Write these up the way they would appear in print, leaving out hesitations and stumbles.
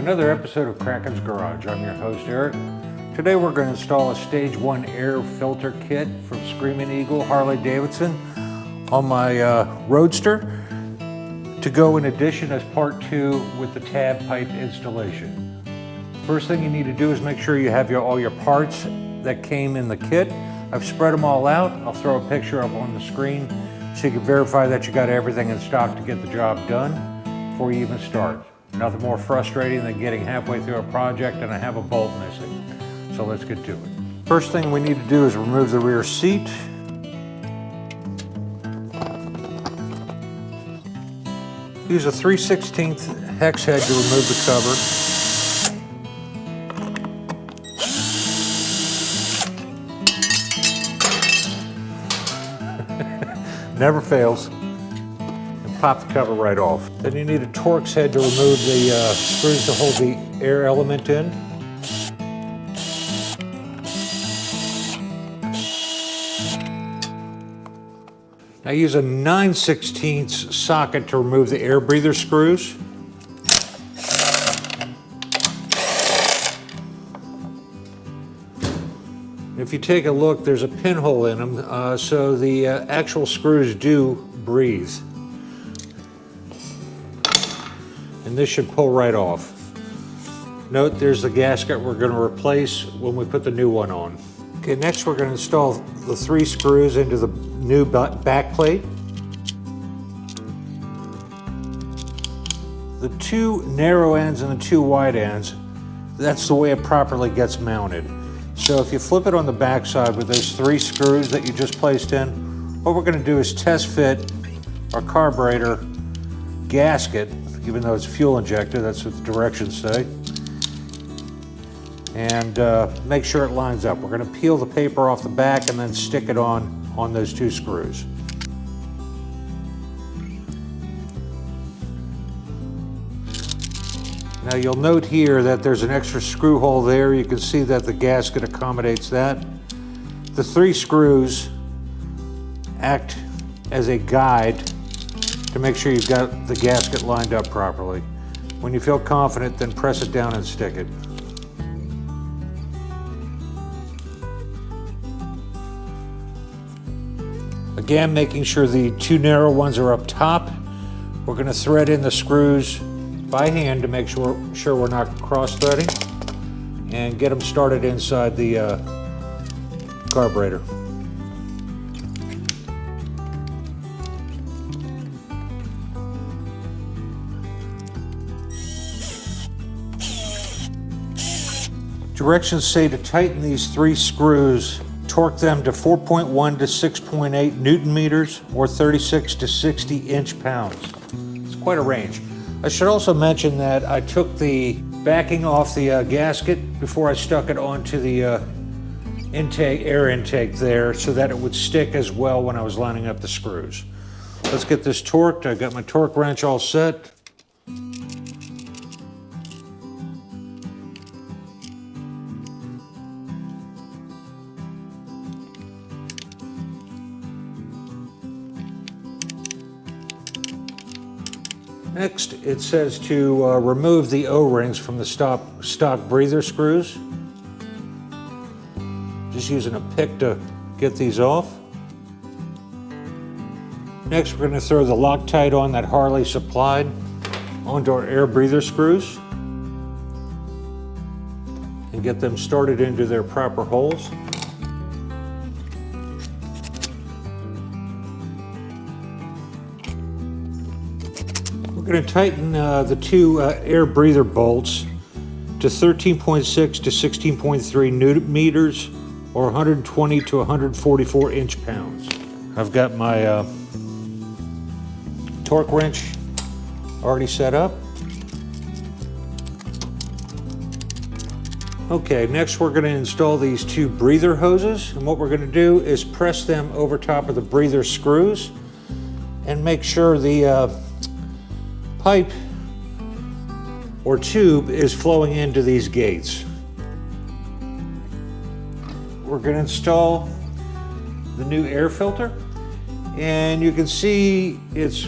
another episode of Kraken's Garage. I'm your host, Eric. Today we're going to install a Stage 1 air filter kit from Screaming Eagle Harley-Davidson on my Roadster to go in addition as part 2 with the tab pipe installation. First thing you need to do is make sure you have all your parts that came in the kit. I've spread them all out. I'll throw a picture up on the screen so you can verify that you got everything in stock to get the job done before you even start. Nothing more frustrating than getting halfway through a project and I have a bolt missing. So let's get to it. First thing we need to do is remove the rear seat. Use a 3/16 hex head to remove the cover. Never fails. And pop the cover right off. Then you need a Torx head to remove the screws to hold the air element in. I use a 9/16 socket to remove the air breather screws. If you take a look, there's a pinhole in them, so the actual screws do breathe. And this should pull right off. Note there's the gasket we're going to replace when we put the new one on. Okay, next we're going to install the 3 screws into the new back plate. The 2 narrow ends and the 2 wide ends, that's the way it properly gets mounted. So if you flip it on the back side with those 3 screws that you just placed in, what we're going to do is test fit our carburetor gasket, even though it's fuel injected, that's what the directions say, and make sure it lines up. We're going to peel the paper off the back and then stick it on those 2 screws. Now you'll note here that there's an extra screw hole there. You can see that the gasket accommodates that. The 3 screws act as a guide to make sure you've got the gasket lined up properly. When you feel confident, then press it down and stick it. Again, making sure the 2 narrow ones are up top. We're going to thread in the screws by hand to make sure we're not cross-threading, and get them started inside the carburetor. Directions say to tighten these 3 screws, torque them to 4.1 to 6.8 Newton meters or 36 to 60 inch-pounds. It's quite a range. I should also mention that I took the backing off the gasket before I stuck it onto the air intake there so that it would stick as well when I was lining up the screws. Let's get this torqued. I've got my torque wrench all set. Next, it says to remove the O-rings from the stock breather screws. Just using a pick to get these off. Next, we're going to throw the Loctite on that Harley supplied onto our air breather screws and get them started into their proper holes. We're going to tighten the 2 air breather bolts to 13.6 to 16.3 Newton meters or 120 to 144 inch-pounds. I've got my torque wrench already set up. Okay, next we're going to install these 2 breather hoses, and what we're going to do is press them over top of the breather screws and make sure the pipe or tube is flowing into these gates. We're going to install the new air filter, and you can see it's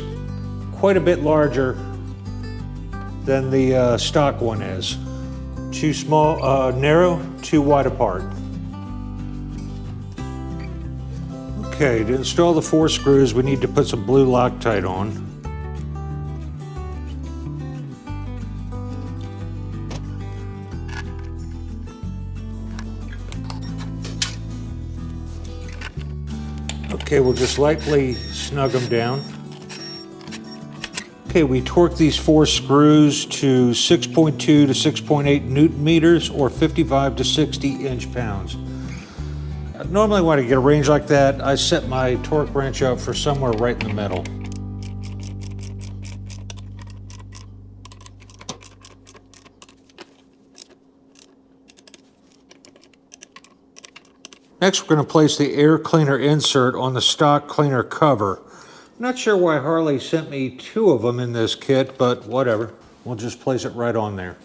quite a bit larger than the stock one is. Too small, narrow, too wide apart. Okay, to install the 4 screws, we need to put some blue Loctite on. Okay, we'll just lightly snug them down. Okay, we torque these 4 screws to 6.2 to 6.8 Newton meters or 55 to 60 inch-pounds. Normally when I get a range like that, I set my torque wrench up for somewhere right in the middle. Next, we're going to place the air cleaner insert on the stock cleaner cover. I'm not sure why Harley sent me 2 of them in this kit, but whatever. We'll just place it right on there.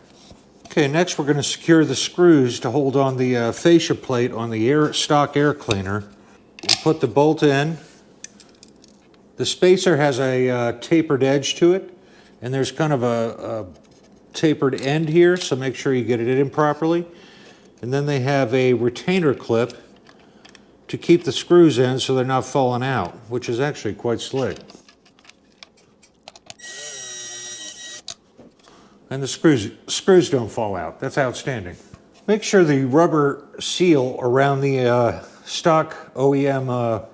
Okay, next we're going to secure the screws to hold on the fascia plate on the stock air cleaner. We'll put the bolt in. The spacer has a tapered edge to it, and there's kind of a tapered end here, so make sure you get it in properly. And then they have a retainer clip to keep the screws in so they're not falling out, which is actually quite slick. And the screws don't fall out. That's outstanding. Make sure the rubber seal around the stock OEM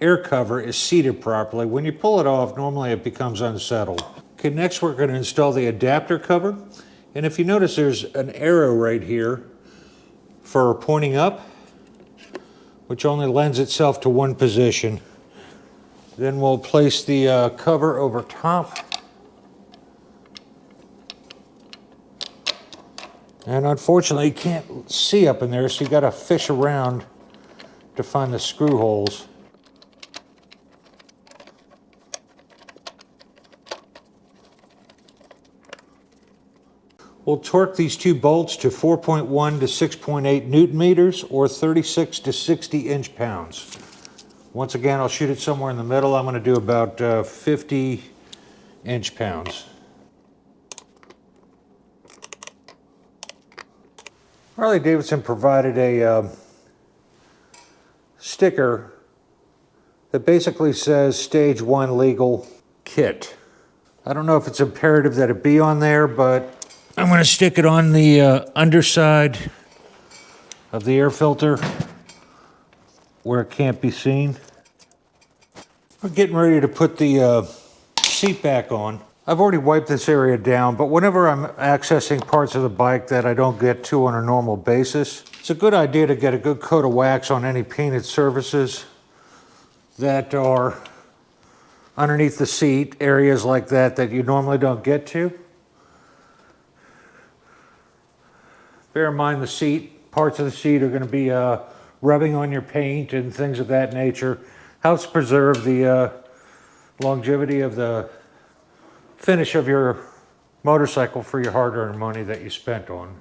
air cover is seated properly. When you pull it off, normally it becomes unsettled. Okay, next we're going to install the adapter cover. And if you notice, there's an arrow right here for pointing up, which only lends itself to one position. Then we'll place the cover over top. And unfortunately, you can't see up in there, so you got to fish around to find the screw holes. We'll torque these 2 bolts to 4.1 to 6.8 Newton meters or 36 to 60 inch-pounds. Once again, I'll shoot it somewhere in the middle. I'm going to do about 50 inch-pounds. Harley-Davidson provided a sticker that basically says Stage 1 Legal Kit. I don't know if it's imperative that it be on there, but I'm going to stick it on the underside of the air filter where it can't be seen. We're getting ready to put the seat back on. I've already wiped this area down, but whenever I'm accessing parts of the bike that I don't get to on a normal basis, it's a good idea to get a good coat of wax on any painted surfaces that are underneath the seat, areas like that that you normally don't get to. Bear in mind the seat, parts of the seat are going to be rubbing on your paint and things of that nature. Helps preserve the longevity of the finish of your motorcycle for your hard-earned money that you spent on.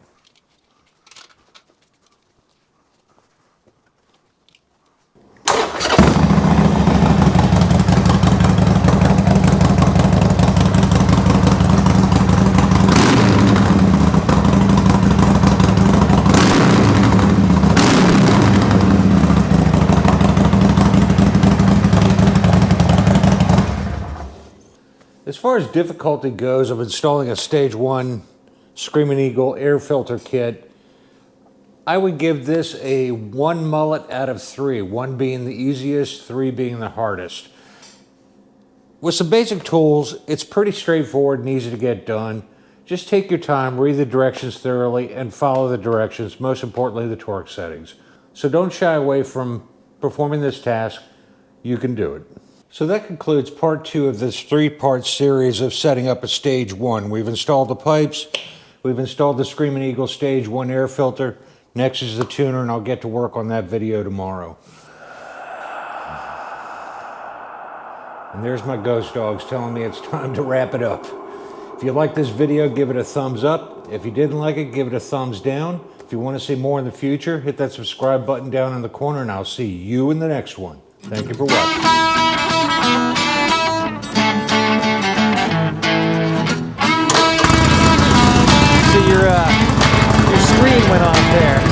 As far as difficulty goes of installing a Stage 1 Screaming Eagle air filter kit, I would give this a 1 mullet out of 3, 1 being the easiest, 3 being the hardest. With some basic tools, it's pretty straightforward and easy to get done. Just take your time, read the directions thoroughly, and follow the directions, most importantly the torque settings. So don't shy away from performing this task. You can do it. So that concludes part 2 of this 3-part series of setting up a Stage 1. We've installed the pipes, we've installed the Screaming Eagle Stage 1 air filter. Next is the tuner, and I'll get to work on that video tomorrow. And there's my ghost dogs telling me it's time to wrap it up. If you like this video, give it a thumbs up. If you didn't like it, give it a thumbs down. If you want to see more in the future, hit that subscribe button down in the corner, and I'll see you in the next one. Thank you for watching. your screen went off there.